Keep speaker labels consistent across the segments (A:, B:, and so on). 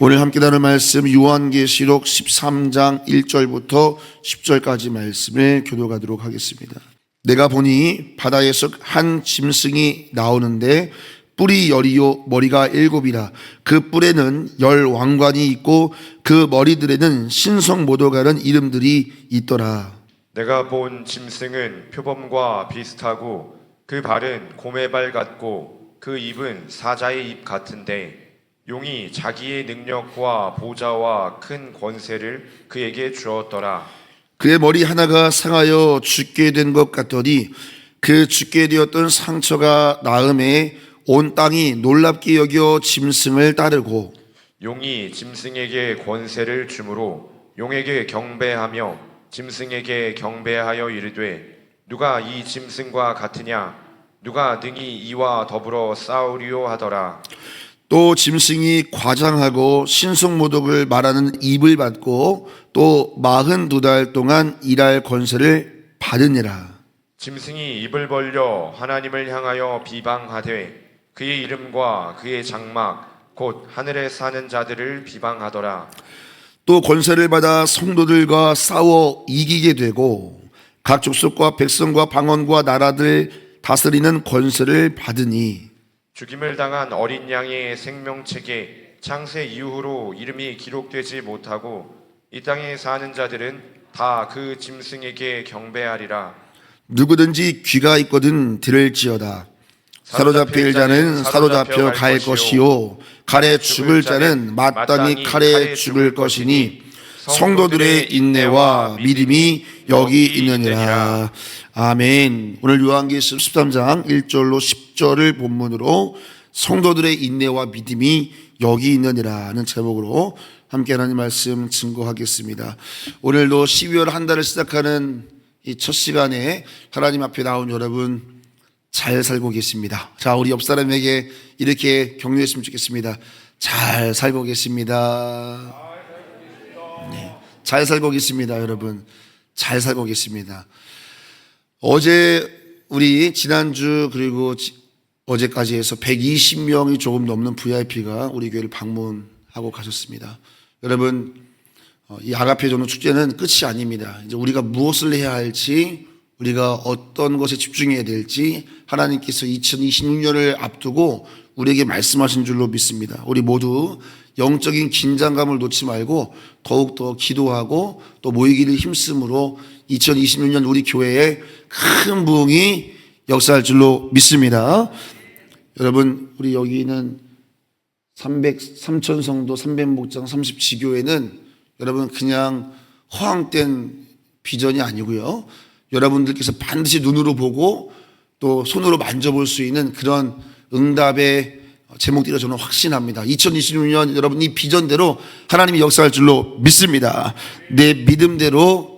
A: 오늘 함께 나눌 말씀 요한계시록 13장 1절부터 10절까지 말씀을 교독하도록 하겠습니다. 내가 보니 바다에서 한 짐승이 나오는데 뿔이 10이요 머리가 7이라. 그 뿔에는 10 왕관이 있고 그 머리들에는 신성모독하는 이름들이 있더라.
B: 내가 본 짐승은 표범과 비슷하고 그 발은 곰의 발 같고 그 입은 사자의 입 같은데 용이 자기의 능력과 보좌와 큰 권세를 그에게 주었더라.
A: 그의 머리 하나가 상하여 죽게 된 것 같더니 그 죽게 되었던 상처가 나음에 온 땅이 놀랍게 여겨 짐승을 따르고
B: 용이 짐승에게 권세를 주므로 용에게 경배하며 짐승에게 경배하여 이르되 누가 이 짐승과 같으냐 누가 능히 이와 더불어 싸우리요 하더라.
A: 또 짐승이 과장하고 신성모독을 말하는 입을 받고 또 42달 동안 일할 권세를 받으니라.
B: 짐승이 입을 벌려 하나님을 향하여 비방하되 그의 이름과 그의 장막 곧 하늘에 사는 자들을 비방하더라.
A: 또 권세를 받아 성도들과 싸워 이기게 되고 각 족속과 백성과 방언과 나라들 다스리는 권세를 받으니
B: 죽임을 당한 어린 양의 생명책에 창세 이후로 이름이 기록되지 못하고 이 땅에 사는 자들은 다 그 짐승에게 경배하리라.
A: 누구든지 귀가 있거든 들을지어다. 사로잡힐 자는 사로잡혀 갈 것이요 칼에 죽을 자는 마땅히 칼에 죽을 것이니 성도들의 인내와 믿음이 여기 있느니라. 아멘. 오늘 요한계시록 13장 1절로 10절을 본문으로 성도들의 인내와 믿음이 여기 있느니라는 제목으로 함께 하나님 말씀 증거하겠습니다. 오늘도 12월 한 달을 시작하는 이 첫 시간에 하나님 앞에 나온 여러분 잘 살고 계십니다. 자, 우리 옆 사람에게 이렇게 격려했으면 좋겠습니다. 잘 살고 계십니다. 네, 잘 살고 계십니다, 여러분. 잘 살고 계십니다. 어제 우리 지난주 그리고 어제까지 해서 120명이 조금 넘는 VIP가 우리 교회를 방문하고 가셨습니다. 여러분, 이 아가페 전도 축제는 끝이 아닙니다. 이제 우리가 무엇을 해야 할지, 우리가 어떤 것에 집중해야 될지 하나님께서 2026년을 앞두고 우리에게 말씀하신 줄로 믿습니다. 우리 모두 영적인 긴장감을 놓지 말고 더욱더 기도하고 또 모이기를 힘쓰므로 2026년 우리 교회에 큰 부흥이 역사할 줄로 믿습니다. 여러분, 우리 여기는 3천성도 300목장 30지교회는 여러분 그냥 허황된 비전이 아니고요. 여러분들께서 반드시 눈으로 보고 또 손으로 만져볼 수 있는 그런 응답의 제목들이 저는 확신합니다. 2026년 여러분 이 비전대로 하나님이 역사할 줄로 믿습니다. 내 믿음대로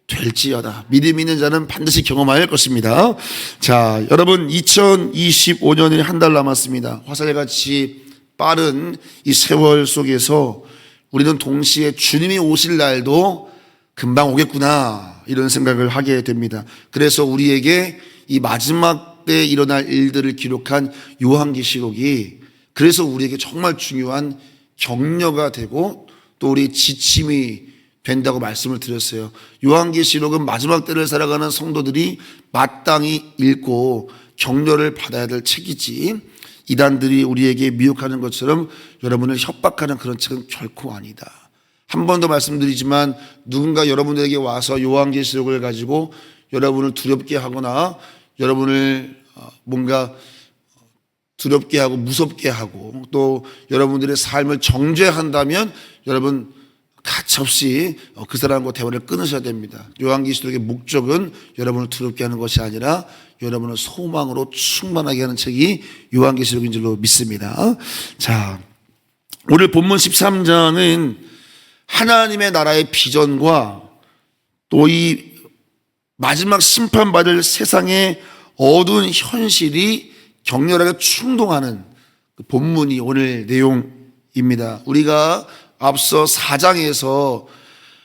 A: 될지어다. 믿음 있는 자는 반드시 경험할 것입니다. 자, 여러분 2025년이 한 달 남았습니다. 화살같이 빠른 이 세월 속에서 우리는 동시에 주님이 오실 날도 금방 오겠구나 이런 생각을 하게 됩니다. 그래서 우리에게 이 마지막 때 일어날 일들을 기록한 요한계시록이 그래서 우리에게 정말 중요한 격려가 되고 또 우리 지침이 된다고 말씀을 드렸어요. 요한계시록은 마지막 때를 살아가는 성도들이 마땅히 읽고 격려를 받아야 될 책이지 이단들이 우리에게 미혹하는 것처럼 여러분을 협박하는 그런 책은 결코 아니다. 한 번 더 말씀드리지만 누군가 여러분들에게 와서 요한계시록을 가지고 여러분을 두렵게 하거나 여러분을 뭔가 두렵게 하고 무섭게 하고 또 여러분들의 삶을 정죄한다면 여러분 가차없이 그 사람과 대화를 끊으셔야 됩니다. 요한계시록의 목적은 여러분을 두렵게 하는 것이 아니라 여러분을 소망으로 충만하게 하는 책이 요한계시록인 줄로 믿습니다. 자, 오늘 본문 13장은 하나님의 나라의 비전과 또 이 마지막 심판받을 세상의 어두운 현실이 격렬하게 충동하는 본문이 오늘 내용입니다. 우리가 앞서 4장에서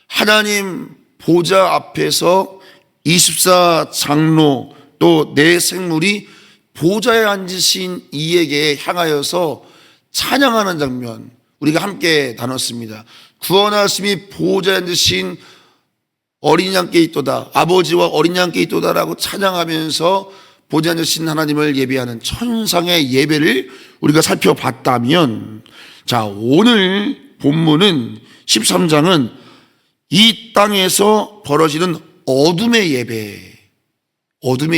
A: 하나님 보좌 앞에서 24장로 또 내 생물이 보좌에 앉으신 이에게 향하여서 찬양하는 장면, 우리가 함께 나눴습니다. 구원하심이 보호자에 앉으신 어린 양께 있도다, 아버지와 어린 양께 있도다라고 찬양하면서 보좌에 앉으신 하나님을 예배하는 천상의 예배를 우리가 살펴봤다면, 자, 오늘 본문은 13장은 이 땅에서 벌어지는 어둠의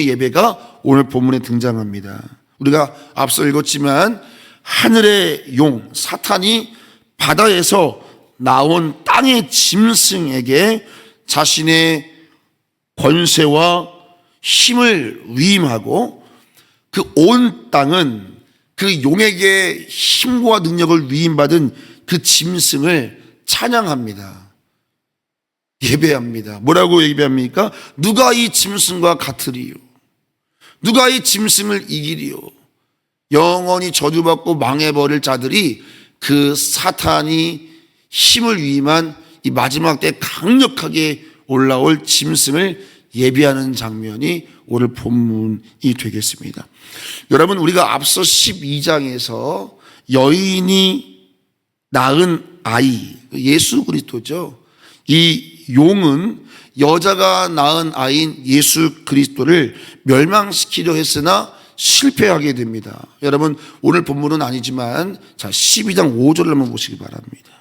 A: 예배가 오늘 본문에 등장합니다. 우리가 앞서 읽었지만 하늘의 용 사탄이 바다에서 나온 땅의 짐승에게 자신의 권세와 힘을 위임하고, 그 온 땅은 그 용에게 힘과 능력을 위임받은 그 짐승을 찬양합니다. 예배합니다. 뭐라고 예배합니까? 누가 이 짐승과 같으리요? 누가 이 짐승을 이기리요? 영원히 저주받고 망해버릴 자들이 그 사탄이 힘을 위임한 이 마지막 때 강력하게 올라올 짐승을 예배하는 장면이 오늘 본문이 되겠습니다. 여러분, 우리가 앞서 12장에서 여인이 낳은 아이, 예수 그리스도죠. 이 용은 여자가 낳은 아이인 예수 그리스도를 멸망시키려 했으나 실패하게 됩니다. 여러분, 오늘 본문은 아니지만 자, 12장 5절을 한번 보시기 바랍니다.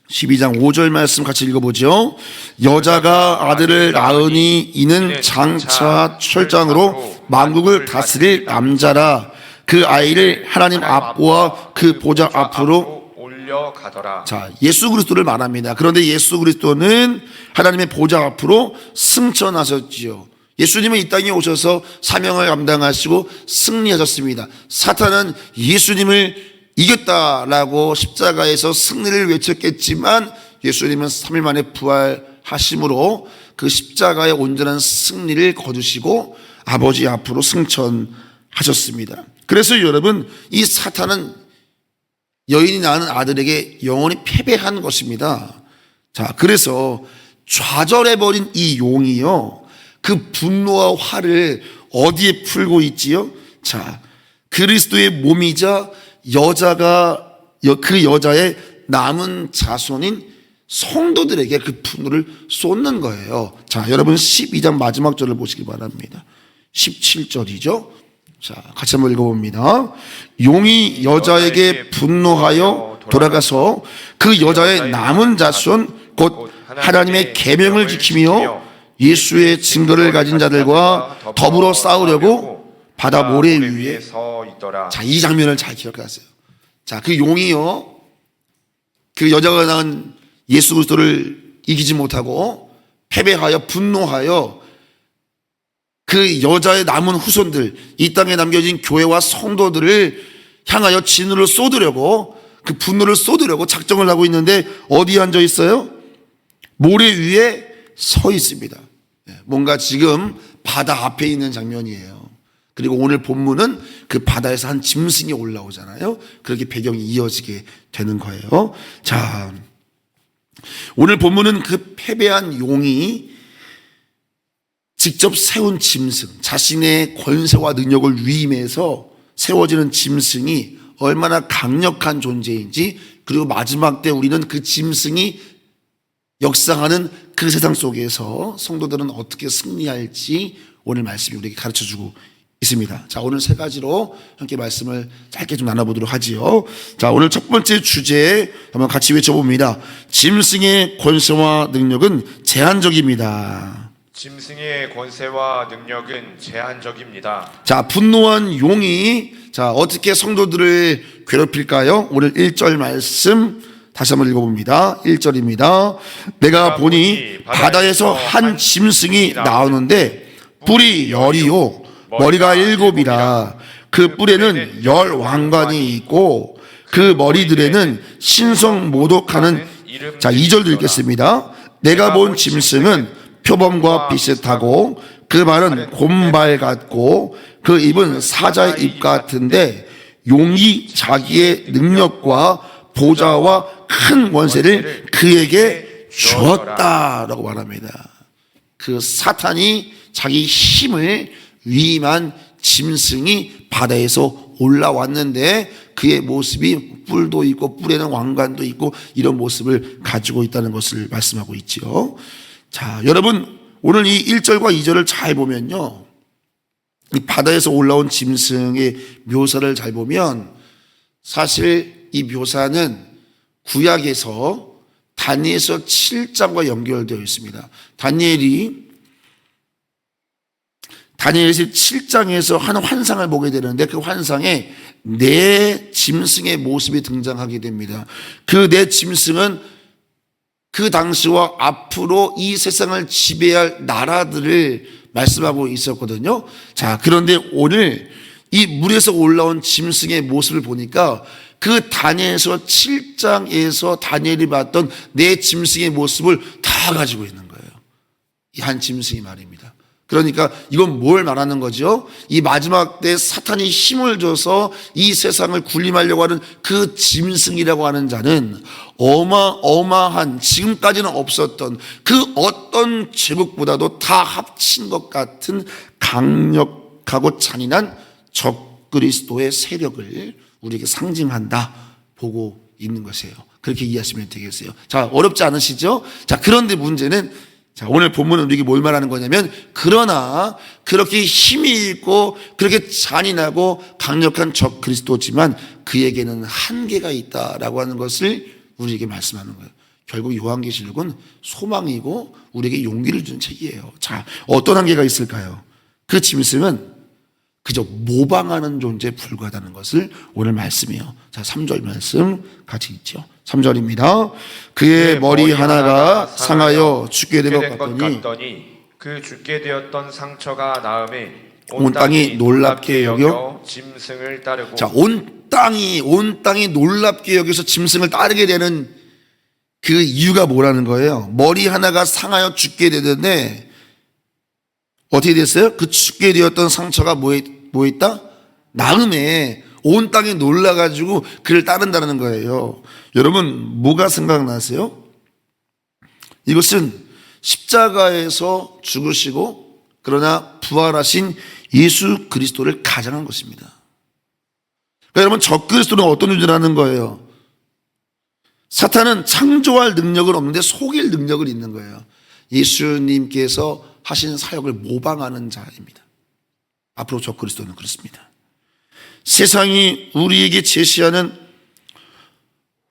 A: 12장 5절 말씀 같이 읽어보죠. 여자가 아들을 낳으니 이는 장차 철장으로 만국을 다스릴 남자라. 그 아이를 하나님 앞과 그 보좌 앞으로
B: 올려가더라.
A: 자, 예수 그리스도를 말합니다. 그런데 예수 그리스도는 하나님의 보좌 앞으로 승천하셨지요. 예수님은 이 땅에 오셔서 사명을 감당하시고 승리하셨습니다. 사탄은 예수님을 이겼다라고 십자가에서 승리를 외쳤겠지만 예수님은 3일 만에 부활하심으로 그 십자가의 온전한 승리를 거두시고 아버지 앞으로 승천하셨습니다. 그래서 여러분, 이 사탄은 여인이 낳은 아들에게 영원히 패배한 것입니다. 자, 그래서 좌절해버린 이 용이요, 그 분노와 화를 어디에 풀고 있지요? 자, 그리스도의 몸이자 그 여자의 남은 자손인 성도들에게 그 분노를 쏟는 거예요. 자, 여러분 12장 마지막 절을 보시기 바랍니다. 17절이죠. 자, 같이 한번 읽어봅니다. 용이 여자에게 분노하여 돌아가서 그 여자의 남은 자손 곧 하나님의 계명을 지키며 예수의 증거를 가진 자들과 더불어 싸우려고 바다 모래 위에
B: 서 있더라.
A: 자, 이 장면을 잘 기억하세요. 자, 그 용이요, 그 여자가 낳은 예수 그리스도를 이기지 못하고 패배하여 분노하여 그 여자의 남은 후손들, 이 땅에 남겨진 교회와 성도들을 향하여 진노를 쏟으려고, 그 분노를 쏟으려고 작정을 하고 있는데 어디에 앉아 있어요? 모래 위에 서 있습니다. 뭔가 지금 바다 앞에 있는 장면이에요. 그리고 오늘 본문은 그 바다에서 한 짐승이 올라오잖아요. 그렇게 배경이 이어지게 되는 거예요. 자, 오늘 본문은 그 패배한 용이 직접 세운 짐승, 자신의 권세와 능력을 위임해서 세워지는 짐승이 얼마나 강력한 존재인지, 그리고 마지막 때 우리는 그 짐승이 역사하는 그 세상 속에서 성도들은 어떻게 승리할지 오늘 말씀이 우리에게 가르쳐주고 있습니다. 자, 오늘 세 가지로 함께 말씀을 짧게 좀 나눠보도록 하지요. 자, 오늘 첫 번째 주제 한번 같이 외쳐봅니다. 짐승의 권세와 능력은 제한적입니다.
B: 짐승의 권세와 능력은 제한적입니다.
A: 자, 분노한 용이 자, 어떻게 성도들을 괴롭힐까요? 오늘 1절 말씀 다시 한번 읽어봅니다. 1절입니다. 내가 보니 바다에서 한 짐승이 나오는데 뿔이 10이요 머리가 7이라. 그 뿔에는 10 왕관이 있고 그 머리들에는 신성 모독하는, 자, 2절 읽겠습니다. 내가 본 짐승은 표범과 비슷하고 그 발은 곰발 같고 그 입은 사자의 입 같은데 용이 자기의 능력과 보좌와 큰 권세를 그에게 주었다라고 말합니다. 그 사탄이 자기 힘을 위임한 짐승이 바다에서 올라왔는데 그의 모습이 뿔도 있고 뿔에는 왕관도 있고 이런 모습을 가지고 있다는 것을 말씀하고 있지요. 자, 여러분 오늘 이 1절과 2절을 잘 보면요, 이 바다에서 올라온 짐승의 묘사를 잘 보면 사실 이 묘사는 구약에서 다니엘서 7장과 연결되어 있습니다. 다니엘에서 7장에서 한 환상을 보게 되는데 그 환상에 네 짐승의 모습이 등장하게 됩니다. 그 네 짐승은 그 당시와 앞으로 이 세상을 지배할 나라들을 말씀하고 있었거든요. 자, 그런데 오늘 이 물에서 올라온 짐승의 모습을 보니까 그 다니엘서 7장에서 다니엘이 봤던 네 짐승의 모습을 다 가지고 있는 거예요. 이 한 짐승이 말입니다. 그러니까 이건 뭘 말하는 거죠? 이 마지막 때 사탄이 힘을 줘서 이 세상을 군림하려고 하는 그 짐승이라고 하는 자는 어마어마한, 지금까지는 없었던 그 어떤 제국보다도 다 합친 것 같은 강력하고 잔인한 적그리스도의 세력을 우리에게 상징한다 보고 있는 것이에요. 그렇게 이해하시면 되겠어요. 자, 어렵지 않으시죠? 자, 그런데 문제는, 자, 오늘 본문은 우리에게 뭘 말하는 거냐면, 그러나 그렇게 힘이 있고 그렇게 잔인하고 강력한 적 그리스도지만 그에게는 한계가 있다라고 하는 것을 우리에게 말씀하는 거예요. 결국 요한계시록은 소망이고 우리에게 용기를 주는 책이에요. 자, 어떤 한계가 있을까요? 그 짐승은 그저 모방하는 존재에 불과하다는 것을 오늘 말씀이에요. 자, 3절 말씀 같이 읽죠. 3절입니다. 그의 머리 하나가 상하여 죽게 된 것 같더니
B: 그 죽게 되었던 상처가 나음에
A: 온 땅이 놀랍게 여겨
B: 짐승을 따르고.
A: 자, 온 땅이 놀랍게 여겨서 짐승을 따르게 되는 그 이유가 뭐라는 거예요? 머리 하나가 상하여 죽게 되는데 어떻게 됐어요? 그 죽게 되었던 상처가 뭐 있다? 나음에 온 땅이 놀라가지고 그를 따른다는 거예요. 여러분, 뭐가 생각나세요? 이것은 십자가에서 죽으시고 그러나 부활하신 예수 그리스도를 가장한 것입니다. 그러니까 여러분, 적그리스도는 어떤 존재라는 거예요? 사탄은 창조할 능력은 없는데 속일 능력을 있는 거예요. 예수님께서 하신 사역을 모방하는 자입니다. 앞으로 적그리스도는 그렇습니다. 세상이 우리에게 제시하는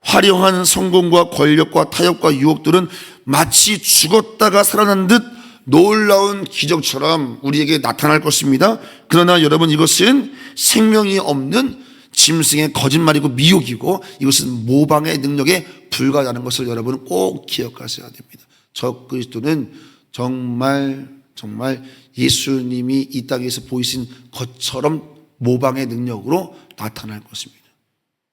A: 화려한 성공과 권력과 타협과 유혹들은 마치 죽었다가 살아난 듯 놀라운 기적처럼 우리에게 나타날 것입니다. 그러나 여러분, 이것은 생명이 없는 짐승의 거짓말이고 미혹이고 이것은 모방의 능력에 불과하다는 것을 여러분은 꼭 기억하셔야 됩니다. 적그리스도는 정말 예수님이 이 땅에서 보이신 것처럼 모방의 능력으로 나타날 것입니다.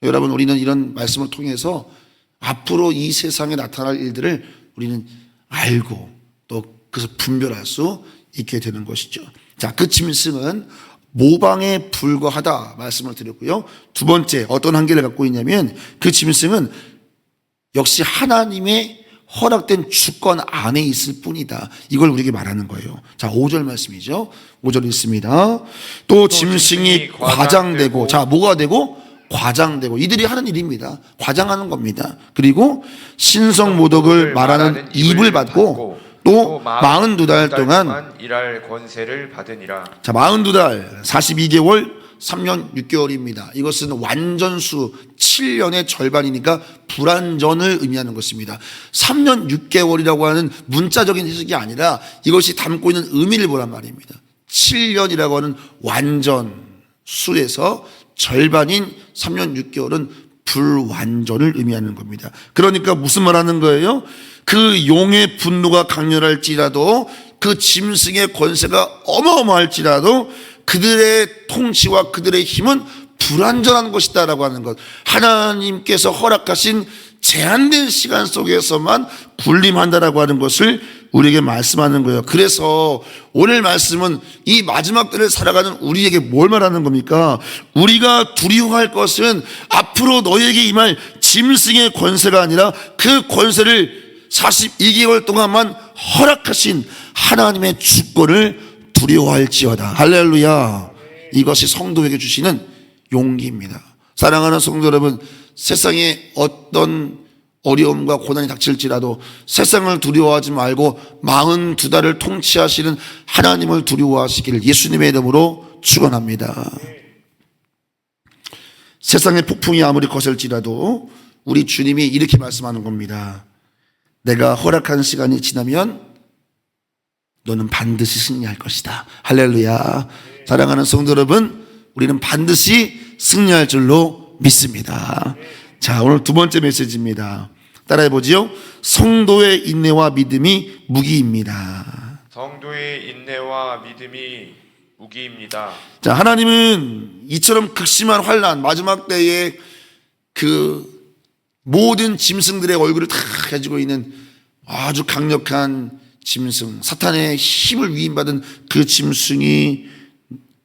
A: 여러분, 우리는 이런 말씀을 통해서 앞으로 이 세상에 나타날 일들을 우리는 알고 또 그래서 분별할 수 있게 되는 것이죠. 자, 그 짐승은 모방에 불과하다 말씀을 드렸고요. 두 번째, 어떤 한계를 갖고 있냐면 그 짐승은 역시 하나님의 허락된 주권 안에 있을 뿐이다. 이걸 우리에게 말하는 거예요. 자, 5절 말씀이죠. 5절 있습니다. 또 짐승이 과장되고, 자, 뭐가 되고? 과장되고. 이들이 하는 일입니다. 과장하는 겁니다. 그리고 신성 모독을 말하는 입을 받고 또 42달 동안
B: 일할 권세를 받으니라.
A: 자, 42달 42개월 3년 6개월입니다. 이것은 완전수 7년의 절반이니까 불완전을 의미하는 것입니다. 3년 6개월이라고 하는 문자적인 해석이 아니라 이것이 담고 있는 의미를 보란 말입니다. 7년이라고 하는 완전 수에서 절반인 3년 6개월은 불완전을 의미하는 겁니다. 그러니까 무슨 말 하는 거예요? 그 용의 분노가 강렬할지라도 그 짐승의 권세가 어마어마할지라도 그들의 통치와 그들의 힘은 불완전한 것이다 라고 하는 것. 하나님께서 허락하신 제한된 시간 속에서만 군림한다라고 하는 것을 우리에게 말씀하는 거예요. 그래서 오늘 말씀은 이 마지막 때를 살아가는 우리에게 뭘 말하는 겁니까? 우리가 두려워할 것은 앞으로 너희에게 임할 짐승의 권세가 아니라 그 권세를 42개월 동안만 허락하신 하나님의 주권을 두려워할지어다. 할렐루야. 이것이 성도에게 주시는 용기입니다. 사랑하는 성도 여러분, 세상에 어떤 어려움과 고난이 닥칠지라도 세상을 두려워하지 말고 42달을 통치하시는 하나님을 두려워하시기를 예수님의 이름으로 축원합니다. 세상의 폭풍이 아무리 거셀지라도 우리 주님이 이렇게 말씀하는 겁니다. 내가 허락한 시간이 지나면 너는 반드시 승리할 것이다. 할렐루야. 사랑하는 성도 여러분, 우리는 반드시 승리할 줄로 믿습니다. 자, 오늘 두 번째 메시지입니다. 따라해보지요. 성도의 인내와 믿음이 무기입니다.
B: 성도의 인내와 믿음이 무기입니다.
A: 자, 하나님은 이처럼 극심한 환난, 마지막 때에 그 모든 짐승들의 얼굴을 다 가지고 있는 아주 강력한 짐승, 사탄의 힘을 위임받은 그 짐승이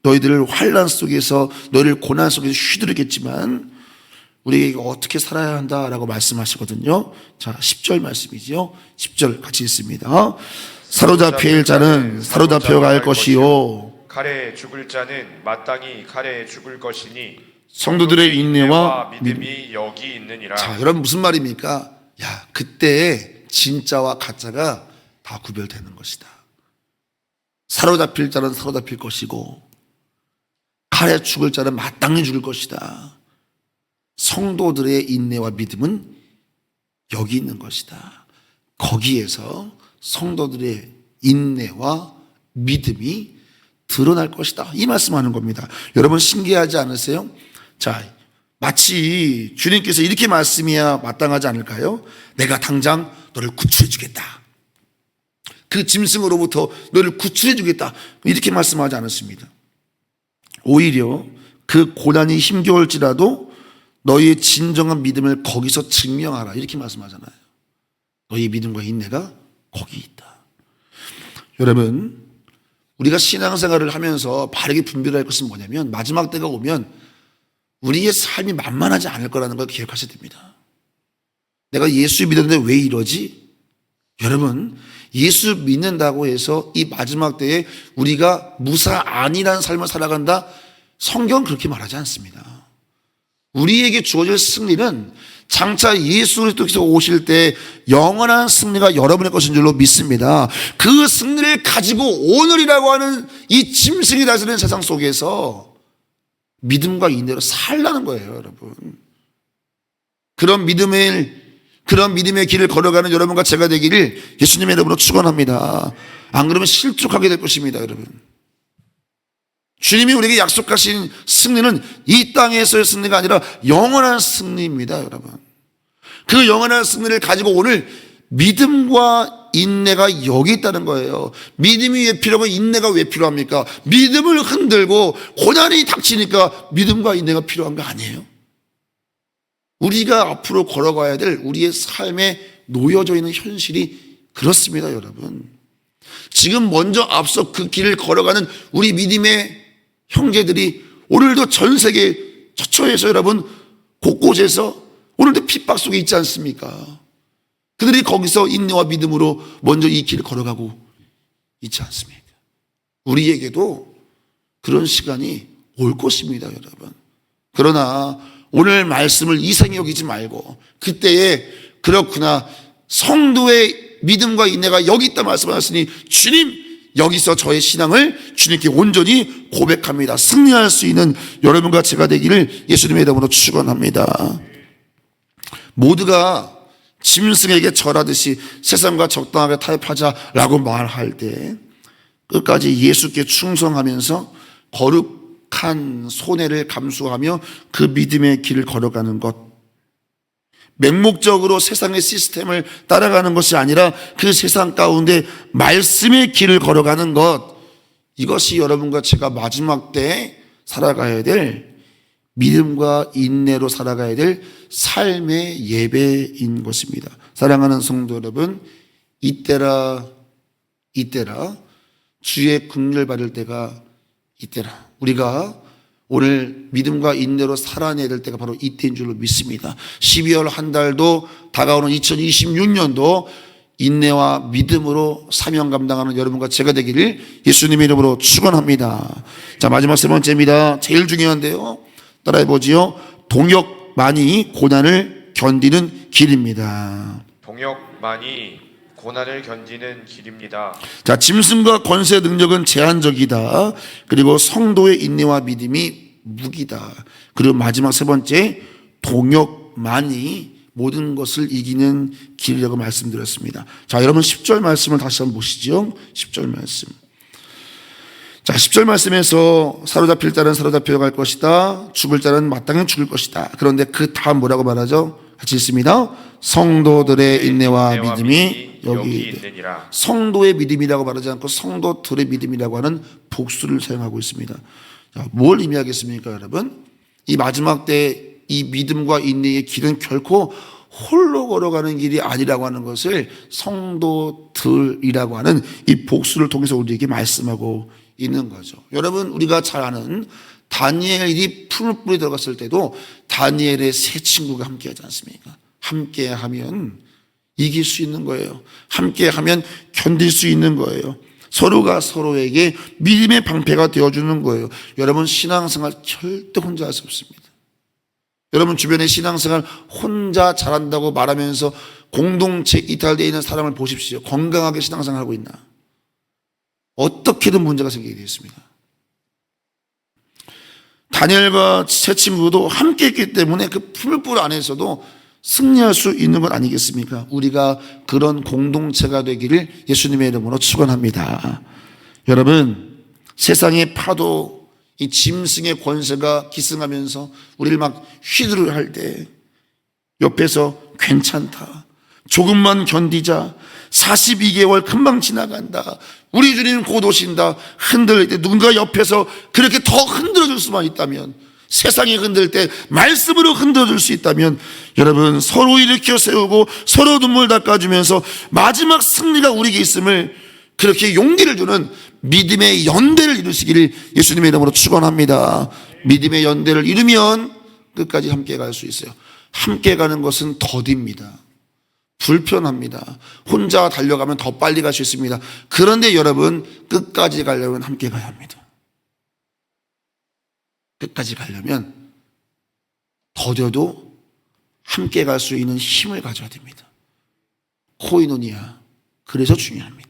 A: 너희들을 환난 속에서, 너희를 고난 속에서 휘두르겠지만 우리에게 어떻게 살아야 한다라고 말씀하시거든요. 자, 10절 말씀이죠. 10절 같이 읽습니다. 사로잡힐 자는 사로잡혀 갈 것이요,
B: 칼에 죽을 자는 마땅히 칼에 죽을 것이니
A: 성도들의 인내와 믿음.
B: 믿음이 여기 있느니라.
A: 자, 여러분 무슨 말입니까? 야, 그때 진짜와 가짜가 다 구별되는 것이다. 사로잡힐 자는 사로잡힐 것이고 칼에 죽을 자는 마땅히 죽을 것이다. 성도들의 인내와 믿음은 여기 있는 것이다. 거기에서 성도들의 인내와 믿음이 드러날 것이다. 이 말씀하는 겁니다. 여러분 신기하지 않으세요? 자, 마치 주님께서 이렇게 말씀해야 마땅하지 않을까요? 내가 당장 너를 구출해 주겠다. 그 짐승으로부터 너를 구출해 주겠다. 이렇게 말씀하지 않았습니다. 오히려 그 고난이 힘겨울지라도 너희의 진정한 믿음을 거기서 증명하라. 이렇게 말씀하잖아요. 너희의 믿음과 인내가 거기 있다. 여러분, 우리가 신앙생활을 하면서 바르게 분별할 것은 뭐냐면 마지막 때가 오면 우리의 삶이 만만하지 않을 거라는 걸 기억하셔야 됩니다. 내가 예수 믿었는데 왜 이러지? 여러분, 예수 믿는다고 해서 이 마지막 때에 우리가 무사 안일한 삶을 살아간다? 성경은 그렇게 말하지 않습니다. 우리에게 주어질 승리는 장차 예수 그리스도께서 오실 때 영원한 승리가 여러분의 것인 줄로 믿습니다. 그 승리를 가지고 오늘이라고 하는 이 짐승이 다스리는 세상 속에서 믿음과 인내로 살라는 거예요, 여러분. 그런 믿음의 길을 걸어가는 여러분과 제가 되기를 예수님의 이름으로 축원합니다. 안 그러면 실족하게 될 것입니다, 여러분. 주님이 우리에게 약속하신 승리는 이 땅에서의 승리가 아니라 영원한 승리입니다, 여러분. 그 영원한 승리를 가지고 오늘 믿음과 인내가 여기 있다는 거예요. 믿음이 왜 필요하고 인내가 왜 필요합니까? 믿음을 흔들고 고난이 닥치니까 믿음과 인내가 필요한 거 아니에요? 우리가 앞으로 걸어가야 될 우리의 삶에 놓여져 있는 현실이 그렇습니다, 여러분. 지금 먼저 앞서 그 길을 걸어가는 우리 믿음의 형제들이 오늘도 전 세계 처처에서 여러분 곳곳에서 오늘도 핍박 속에 있지 않습니까? 그들이 거기서 인내와 믿음으로 먼저 이 길을 걸어가고 있지 않습니까? 우리에게도 그런 시간이 올 것입니다, 여러분. 그러나 오늘 말씀을 이상히 여기지 말고 그때에 그렇구나, 성도의 믿음과 인내가 여기 있다 말씀하셨으니 주님, 여기서 저의 신앙을 주님께 온전히 고백합니다. 승리할 수 있는 여러분과 제가 되기를 예수님의 이름으로 축원합니다. 모두가 짐승에게 절하듯이 세상과 적당하게 타협하자라고 말할 때 끝까지 예수께 충성하면서 거룩한 손해를 감수하며 그 믿음의 길을 걸어가는 것, 맹목적으로 세상의 시스템을 따라가는 것이 아니라 그 세상 가운데 말씀의 길을 걸어가는 것, 이것이 여러분과 제가 마지막 때에 살아가야 될 믿음과 인내로 살아가야 될 삶의 예배인 것입니다. 사랑하는 성도 여러분, 이때라 주의 긍휼 받을 때가 이때라. 우리가 오늘 믿음과 인내로 살아내야 될 때가 바로 이때인 줄로 믿습니다. 12월 한 달도 다가오는 2026년도 인내와 믿음으로 사명 감당하는 여러분과 제가 되기를 예수님의 이름으로 축원합니다. 자, 마지막 세 번째입니다. 제일 중요한데요. 따라해 보지요. 동역만이 고난을 견디는 길입니다.
B: 동역만이 고난을 견디는 길입니다.
A: 자, 짐승과 권세 능력은 제한적이다. 그리고 성도의 인내와 믿음이 무기다. 그리고 마지막 세 번째, 동역만이 모든 것을 이기는 길이라고 말씀드렸습니다. 자, 여러분 10절 말씀을 다시 한번 보시죠. 10절 말씀. 자, 10절 말씀에서 사로잡힐 자는 사로잡혀 갈 것이다. 죽을 자는 마땅히 죽을 것이다. 그런데 그 다음 뭐라고 말하죠? 같이 읽습니다. 성도들의 인내와 믿음이 여기 있느니라. 성도의 믿음이라고 말하지 않고 성도들의 믿음이라고 하는 복수를 사용하고 있습니다. 자, 뭘 의미하겠습니까, 여러분? 이 마지막 때 이 믿음과 인내의 길은 결코 홀로 걸어가는 길이 아니라고 하는 것을 성도들이라고 하는 이 복수를 통해서 우리에게 말씀하고 있는 거죠. 여러분, 우리가 잘 아는 다니엘이 풀 뿌리 들어갔을 때도 다니엘의 세 친구가 함께 하지 않습니까? 함께 하면 이길 수 있는 거예요. 함께 하면 견딜 수 있는 거예요. 서로가 서로에게 믿음의 방패가 되어주는 거예요. 여러분, 신앙생활 절대 혼자 할 수 없습니다. 여러분 주변의 신앙생활 혼자 잘한다고 말하면서 공동체 이탈되어 있는 사람을 보십시오. 건강하게 신앙생활하고 있나? 어떻게든 문제가 생기게 되어 있습니다. 다니엘과 세 친구도 함께 했기 때문에 그 풀불 안에서도 승리할 수 있는 것 아니겠습니까? 우리가 그런 공동체가 되기를 예수님의 이름으로 축원합니다. 여러분, 세상의 파도, 이 짐승의 권세가 기승하면서 우리를 막 휘두르 할 때 옆에서 괜찮다, 조금만 견디자, 42개월 금방 지나간다, 우리 주님 곧 오신다 흔들릴 때 누군가 옆에서 그렇게 더 흔들어줄 수만 있다면, 세상이 흔들 때 말씀으로 흔들어줄 수 있다면, 여러분 서로 일으켜 세우고 서로 눈물 닦아주면서 마지막 승리가 우리에게 있음을, 그렇게 용기를 주는 믿음의 연대를 이루시기를 예수님의 이름으로 축원합니다. 믿음의 연대를 이루면 끝까지 함께 갈 수 있어요. 함께 가는 것은 더딥니다. 불편합니다. 혼자 달려가면 더 빨리 갈 수 있습니다. 그런데 여러분, 끝까지 가려면 함께 가야 합니다. 끝까지 가려면 더뎌도 함께 갈 수 있는 힘을 가져야 됩니다. 코이노니아, 그래서 중요합니다.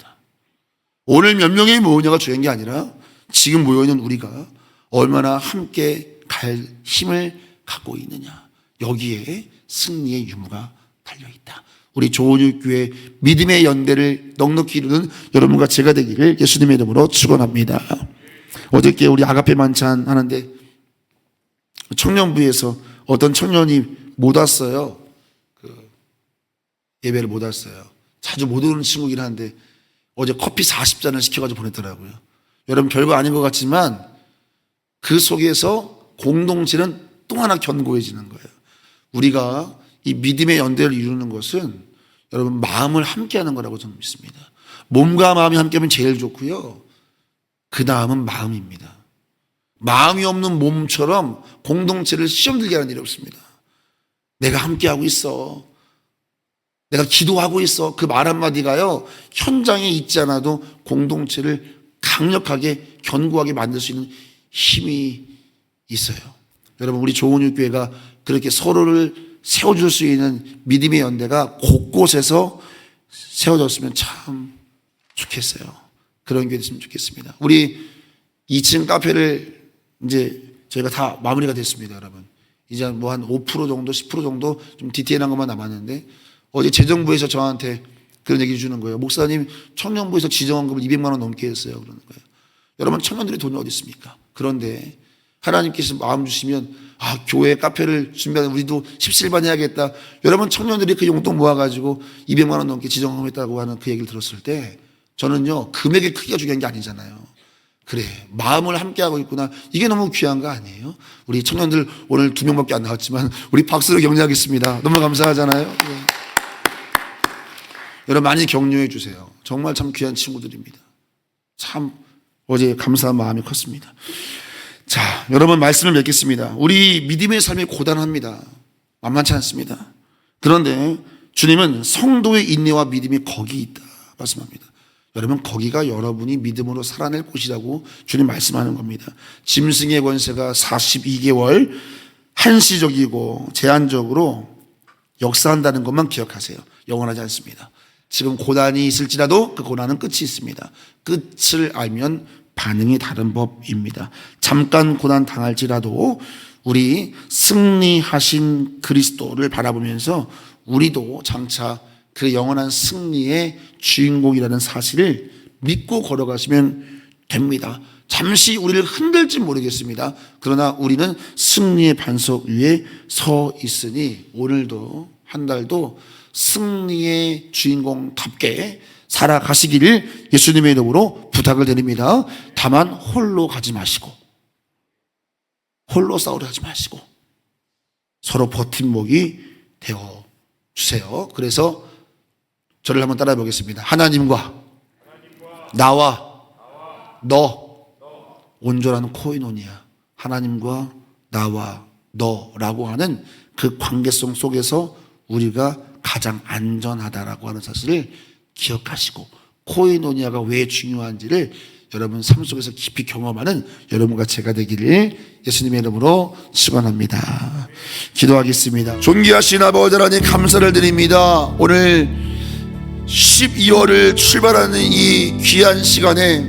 A: 오늘 몇 명이 모으냐가 중요한 게 아니라 지금 모여있는 우리가 얼마나 함께 갈 힘을 갖고 있느냐, 여기에 승리의 유무가 달려있다. 우리 조은육교회 믿음의 연대를 넉넉히 이루는 여러분과 제가 되기를 예수님의 이름으로 축원합니다. 어저께 우리 아가페 만찬 하는데 청년부에서 어떤 청년이 못 왔어요. 예배를 못 왔어요. 자주 못 오는 친구긴 한데 어제 커피 40잔을 시켜가지고 보냈더라고요. 여러분, 별거 아닌 것 같지만 그 속에서 공동체는 또 하나 견고해지는 거예요. 우리가 이 믿음의 연대를 이루는 것은 여러분 마음을 함께하는 거라고 저는 믿습니다. 몸과 마음이 함께하면 제일 좋고요, 그 다음은 마음입니다. 마음이 없는 몸처럼 공동체를 시험 들게 하는 일이 없습니다. 내가 함께하고 있어, 내가 기도하고 있어, 그 말 한마디가요 현장에 있지 않아도 공동체를 강력하게 견고하게 만들 수 있는 힘이 있어요. 여러분, 우리 조은육교회가 그렇게 서로를 세워줄 수 있는 믿음의 연대가 곳곳에서 세워졌으면 참 좋겠어요. 그런 교회 됐으면 좋겠습니다. 우리 2층 카페를 이제 저희가 다 마무리가 됐습니다. 여러분, 이제 뭐 한 5% 정도 10% 정도 좀 디테일한 것만 남았는데, 어제 재정부에서 저한테 그런 얘기 주는 거예요. 목사님, 청년부에서 지정헌금을 200만 원 넘게 했어요. 그러는 거예요. 여러분, 청년들이 돈이 어디 있습니까? 그런데 하나님께서 마음 주시면 교회 카페를 준비하는 우리도 십실반 해야겠다. 여러분, 청년들이 그 용돈 모아가지고 200만 원 넘게 지정헌금했다고 하는 그 얘기를 들었을 때 저는요, 금액의 크기가 중요한 게 아니잖아요. 그래, 마음을 함께하고 있구나, 이게 너무 귀한 거 아니에요? 우리 청년들 오늘 2명밖에 안 나왔지만 우리 박수로 격려하겠습니다. 너무 감사하잖아요. 네. 여러분, 많이 격려해 주세요. 정말 참 귀한 친구들입니다. 참 어제 감사한 마음이 컸습니다. 자, 여러분, 말씀을 맺겠습니다. 우리 믿음의 삶이 고단합니다. 만만치 않습니다. 그런데 주님은 성도의 인내와 믿음이 거기 있다 말씀합니다. 여러분, 거기가 여러분이 믿음으로 살아낼 곳이라고 주님 말씀하는 겁니다. 짐승의 권세가 42개월 한시적이고 제한적으로 역사한다는 것만 기억하세요. 영원하지 않습니다. 지금 고난이 있을지라도 그 고난은 끝이 있습니다. 끝을 알면 반응이 다른 법입니다. 잠깐 고난 당할지라도 우리 승리하신 그리스도를 바라보면서 우리도 장차 그 영원한 승리의 주인공이라는 사실을 믿고 걸어가시면 됩니다. 잠시 우리를 흔들지 모르겠습니다. 그러나 우리는 승리의 반석 위에 서 있으니 오늘도 한 달도 승리의 주인공답게 살아가시기를 예수님의 이름으로 부탁을 드립니다. 다만 홀로 가지 마시고, 홀로 싸우려 하지 마시고 서로 버팀목이 되어 주세요. 그래서 저를 한번 따라해 보겠습니다. 하나님과 나와 너 온전한 코이노니아. 하나님과 나와 너라고 하는 그 관계성 속에서 우리가 가장 안전하다라고 하는 사실을 기억하시고, 코이노니아가 왜 중요한지를 여러분 삶 속에서 깊이 경험하는 여러분과 제가 되기를 예수님의 이름으로 축원합니다. 기도하겠습니다. 존귀하신 아버지 하나님, 감사를 드립니다. 오늘 12월을 출발하는 이 귀한 시간에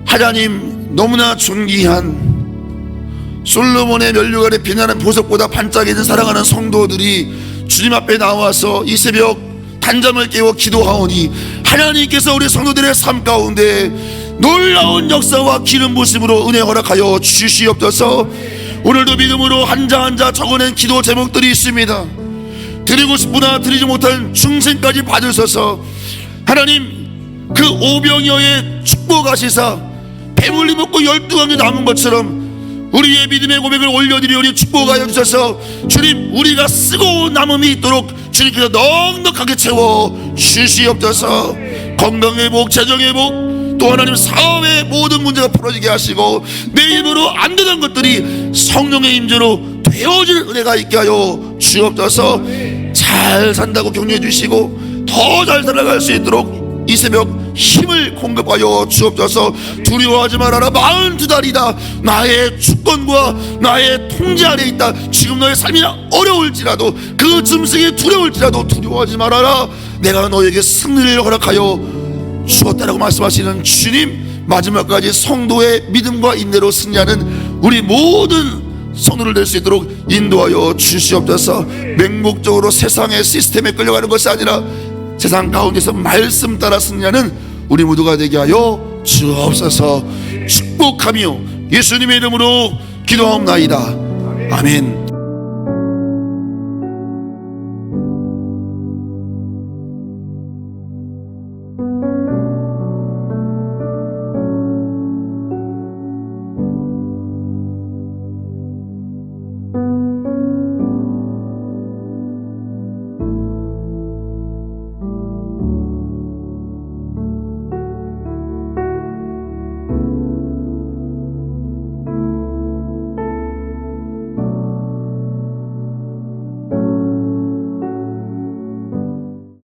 A: 하나님, 너무나 존귀한 솔로몬의 면류관에 빛나는 보석보다 반짝이는 사랑하는 성도들이 주님 앞에 나와서 이 새벽 단잠을 깨워 기도하오니, 하나님께서 우리 성도들의 삶 가운데 놀라운 역사와 기름 부심으로 은혜 허락하여 주시옵소서. 오늘도 믿음으로 한자 한자 적어낸 기도 제목들이 있습니다. 드리고 싶으나 드리지 못한 중생까지 받으셔서 하나님, 그 오병이어의 축복하시사 배불리 먹고 12강이 남은 것처럼 우리의 믿음의 고백을 올려드리오니 축복하여 주셔서 주님, 우리가 쓰고 남음이 있도록 주님께서 넉넉하게 채워 주시옵소서. 건강의 복, 재정의 복, 또 하나님 사업의 모든 문제가 풀어지게 하시고 내 힘으로 안 되는 것들이 성령의 임재로 되어질 은혜가 있게 하여 주옵소서. 잘 산다고 격려해 주시고 더 잘 살아갈 수 있도록 이 새벽 힘을 공급하여 주옵소서. 두려워하지 말아라. 42달이다. 나의 주권과 나의 통제 아래 있다. 지금 너의 삶이 어려울지라도, 그 짐승이 두려울지라도 두려워하지 말아라. 내가 너에게 승리를 허락하여 주었다라고 말씀하시는 주님, 마지막까지 성도의 믿음과 인내로 승리하는 우리 모든 성도를 낼 수 있도록 인도하여 주시옵소서. 맹목적으로 세상의 시스템에 끌려가는 것이 아니라 세상 가운데서 말씀 따라 승리하는 우리 모두가 되게 하여 주옵소서. 축복하며 예수님의 이름으로 기도하옵나이다. 아멘.